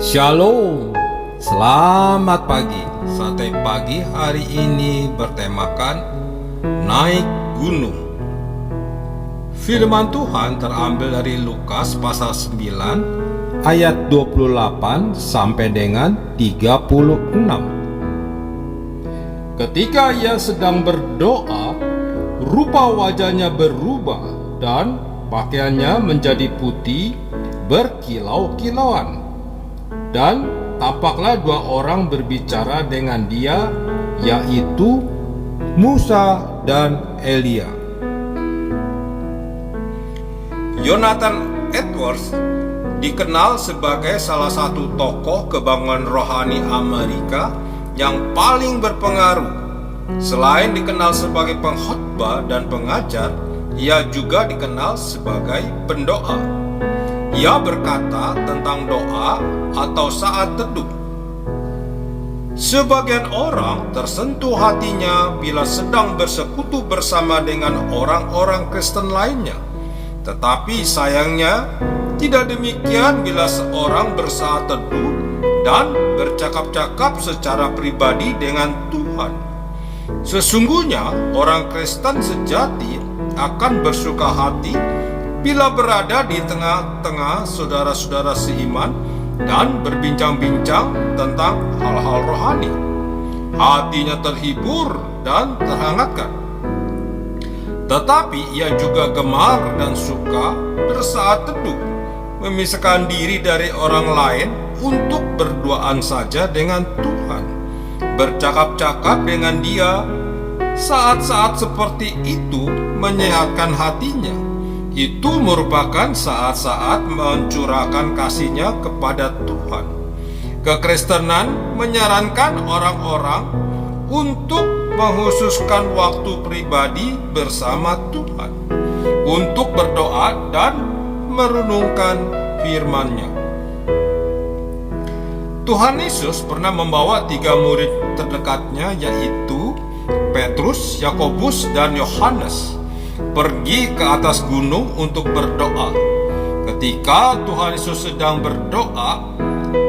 Shalom, selamat pagi. Sate pagi hari ini bertemakan naik gunung. Firman Tuhan terambil dari Lukas pasal 9 ayat 28 sampai dengan 36. Ketika ia sedang berdoa, rupa wajahnya berubah dan pakaiannya menjadi putih berkilau-kilauan. Dan tampaklah dua orang berbicara dengan dia, yaitu Musa dan Elia. Jonathan Edwards dikenal sebagai salah satu tokoh kebanggaan rohani Amerika yang paling berpengaruh. Selain dikenal sebagai pengkhotbah dan pengajar, ia juga dikenal sebagai pendoa. Ia berkata tentang doa atau saat teduh. Sebagian orang tersentuh hatinya bila sedang bersekutu bersama dengan orang-orang Kristen lainnya. Tetapi sayangnya, tidak demikian bila seorang bersaat teduh dan bercakap-cakap secara pribadi dengan Tuhan. Sesungguhnya orang Kristen sejati akan bersuka hati bila berada di tengah-tengah saudara-saudara seiman dan berbincang-bincang tentang hal-hal rohani. Hatinya terhibur dan terhangatkan. Tetapi ia juga gemar dan suka bersaat teduh, memisahkan diri dari orang lain untuk berduaan saja dengan Tuhan, bercakap-cakap dengan Dia. Saat-saat seperti itu menyehatkan hatinya. Itu merupakan saat-saat mencurahkan kasihnya kepada Tuhan. Kekristenan menyarankan orang-orang untuk menghususkan waktu pribadi bersama Tuhan, untuk berdoa dan merenungkan firman-Nya. Tuhan Yesus pernah membawa 3 murid terdekatnya, yaitu Petrus, Yakobus, dan Yohanes, pergi ke atas gunung untuk berdoa. Ketika Tuhan Yesus sedang berdoa,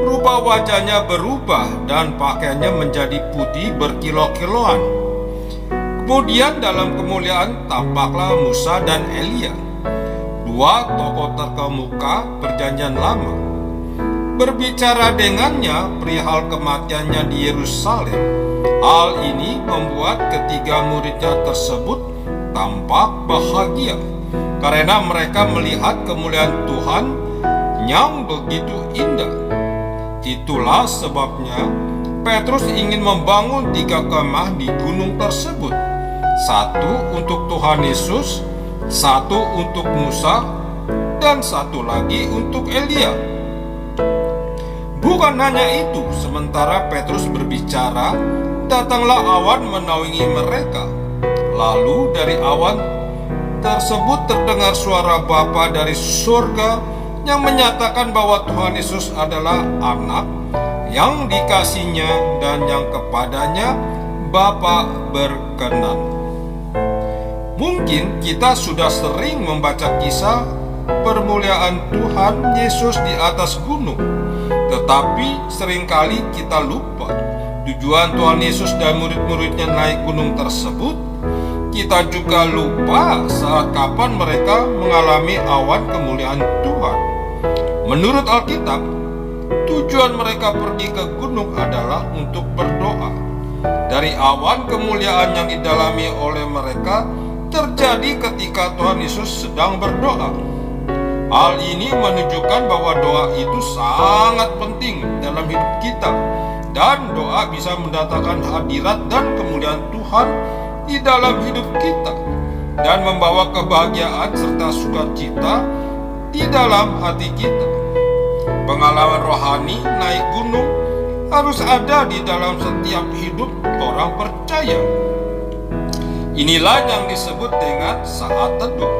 rupa wajahnya berubah dan pakaiannya menjadi putih berkilau-kilauan. Kemudian dalam kemuliaan tampaklah Musa dan Elia, 2 tokoh terkemuka perjanjian lama, berbicara dengannya perihal kematiannya di Yerusalem. Hal ini membuat ketiga muridnya tersebut tampak bahagia karena mereka melihat kemuliaan Tuhan yang begitu indah. Itulah sebabnya Petrus ingin membangun 3 kemah di gunung tersebut, 1 untuk Tuhan Yesus, 1 untuk Musa, dan 1 lagi untuk Elia. Bukan hanya itu, sementara Petrus berbicara, datanglah awan menaungi mereka. Lalu dari awan tersebut terdengar suara Bapa dari surga yang menyatakan bahwa Tuhan Yesus adalah anak yang dikasihinya dan yang kepadanya Bapa berkenan. Mungkin kita sudah sering membaca kisah permuliaan Tuhan Yesus di atas gunung, tetapi seringkali kita lupa tujuan Tuhan Yesus dan murid-muridnya naik gunung tersebut. Kita juga lupa saat kapan mereka mengalami awan kemuliaan Tuhan. Menurut Alkitab, tujuan mereka pergi ke gunung adalah untuk berdoa. Dari awan kemuliaan yang didalami oleh mereka terjadi ketika Tuhan Yesus sedang berdoa. Hal ini menunjukkan bahwa doa itu sangat penting dalam hidup kita, dan doa bisa mendatangkan hadirat dan kemuliaan Tuhan di dalam hidup kita dan membawa kebahagiaan serta sukacita di dalam hati kita. Pengalaman rohani naik gunung harus ada di dalam setiap hidup orang percaya. Inilah yang disebut dengan saat teduh.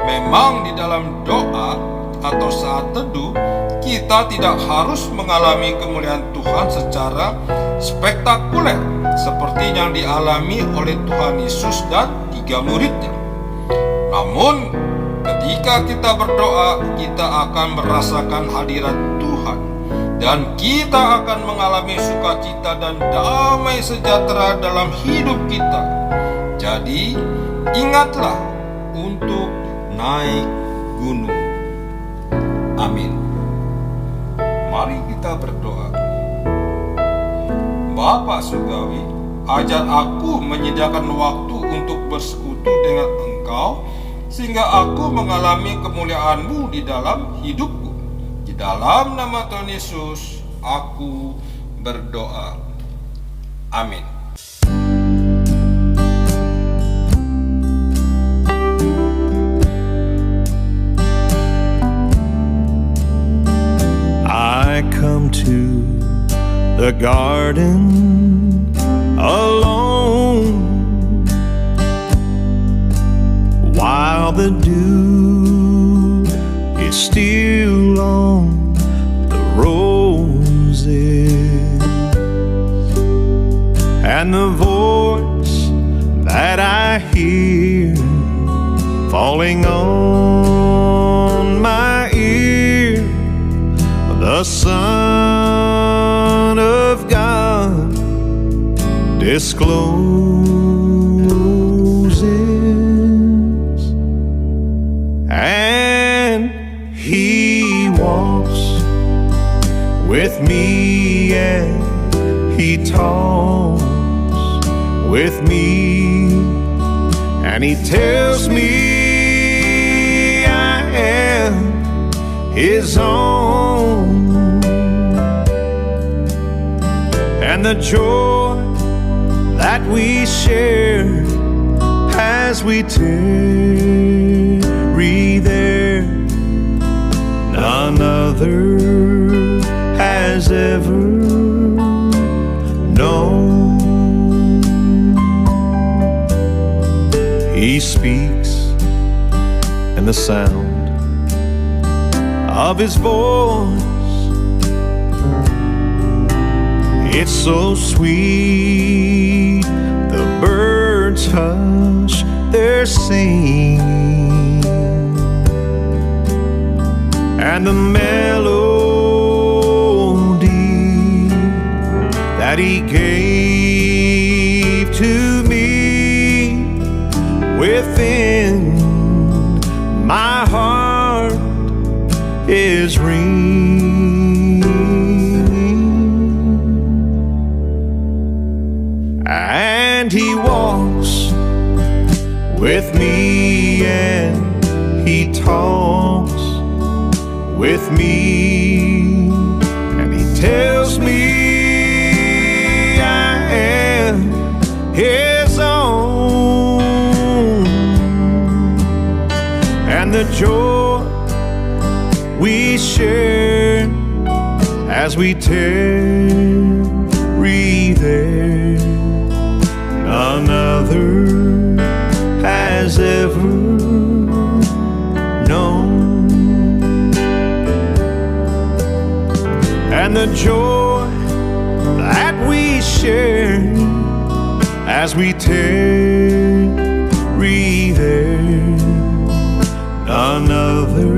Memang di dalam doa atau saat teduh, kita tidak harus mengalami kemuliaan Tuhan secara spektakuler seperti yang dialami oleh Tuhan Yesus dan 3 muridnya. Namun, ketika kita berdoa, kita akan merasakan hadirat Tuhan dan kita akan mengalami sukacita dan damai sejahtera dalam hidup kita. Jadi, ingatlah untuk naik gunung. Amin. Mari kita berdoa. Bapa surgawi, ajar aku menyediakan waktu untuk bersekutu dengan Engkau, sehingga aku mengalami kemuliaan-Mu di dalam hidupku. Di dalam nama Tuhan Yesus, aku berdoa. Amin. I come to the garden alone, while the dew is still on the roses, and the voice that I hear falling on my ear, the Son of God discloses, and He walks with me and He talks with me, and He tells me I am His own, and the joy that we share as we tarry there, none other has ever known. He speaks, and the sound of His voice, it's so sweet, the birds hush their singing, and the melody that He gave to me within my heart is ringing, and He walks with me and He talks with me, and He tells me I am His own, and the joy we share as we tarry there, none other has ever known, and the joy that we share as we tarry there, none other